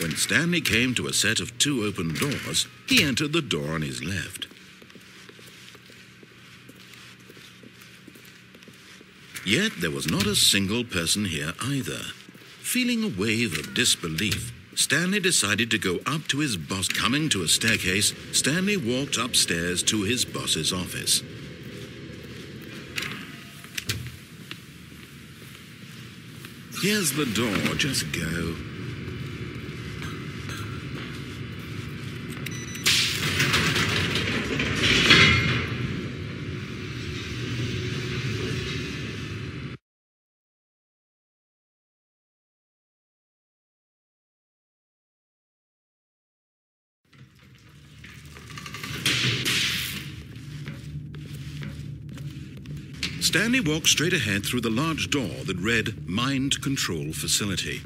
When Stanley came to a set of 2 open doors, he entered the door on his left. Yet there was not a single person here either. Feeling a wave of disbelief, Stanley decided to go up to his boss. Coming to a staircase, Stanley walked upstairs to his boss's office. Here's the door, just go. Stanley walked straight ahead through the large door that read Mind Control Facility.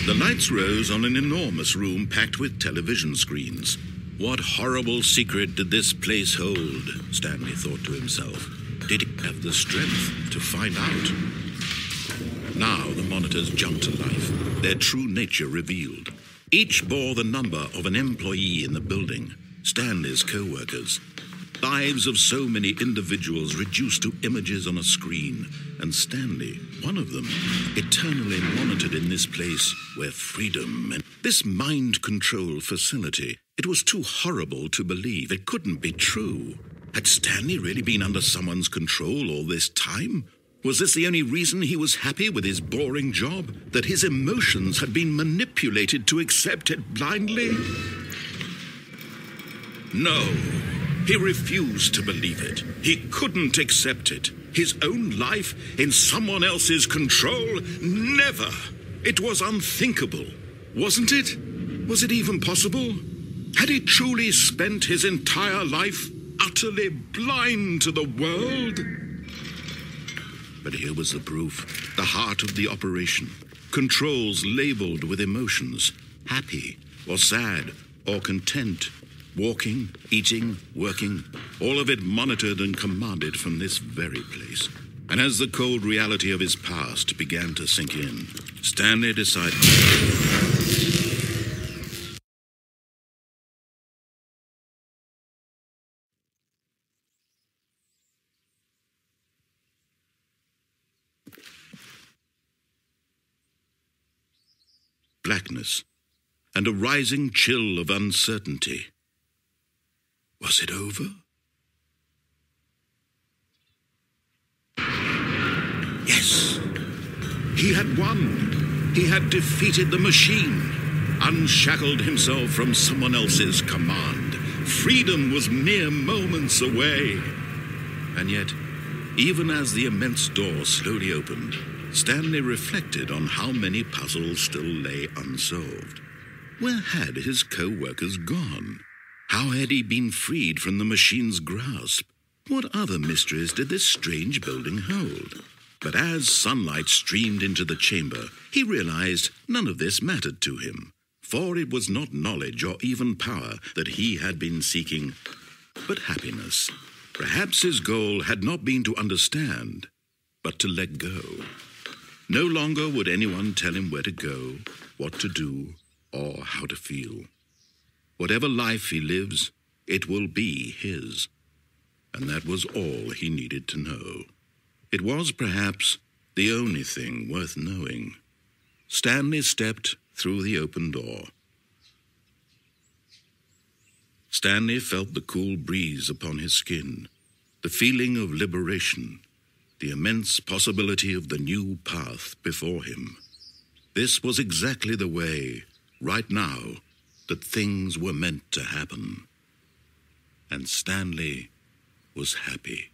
The lights rose on an enormous room packed with television screens. What horrible secret did this place hold? Stanley thought to himself. Did he have the strength to find out? Now the monitors jumped to life, their true nature revealed. Each bore the number of an employee in the building, Stanley's co-workers. Lives of so many individuals reduced to images on a screen, and Stanley, one of them, eternally monitored in this place where freedom and this mind control facility, it was too horrible to believe. It couldn't be true. Had Stanley really been under someone's control all this time? Was this the only reason he was happy with his boring job? That his emotions had been manipulated to accept it blindly? No, he refused to believe it. He couldn't accept it. His own life in someone else's control? Never! It was unthinkable, wasn't it? Was it even possible? Had he truly spent his entire life utterly blind to the world? But here was the proof, the heart of the operation. Controls labeled with emotions, happy or sad or content, walking, eating, working, all of it monitored and commanded from this very place. And as the cold reality of his past began to sink in, Stanley decided... blackness, and a rising chill of uncertainty. Was it over? Yes, he had won. He had defeated the machine, unshackled himself from someone else's command. Freedom was mere moments away. And yet, even as the immense door slowly opened, Stanley reflected on how many puzzles still lay unsolved. Where had his co-workers gone? How had he been freed from the machine's grasp? What other mysteries did this strange building hold? But as sunlight streamed into the chamber, he realized none of this mattered to him, for it was not knowledge or even power that he had been seeking, but happiness. Perhaps his goal had not been to understand, but to let go. No longer would anyone tell him where to go, what to do, or how to feel. Whatever life he lives, it will be his. And that was all he needed to know. It was perhaps the only thing worth knowing. Stanley stepped through the open door. Stanley felt the cool breeze upon his skin, the feeling of liberation, the immense possibility of the new path before him. This was exactly the way, right now, that things were meant to happen. And Stanley was happy.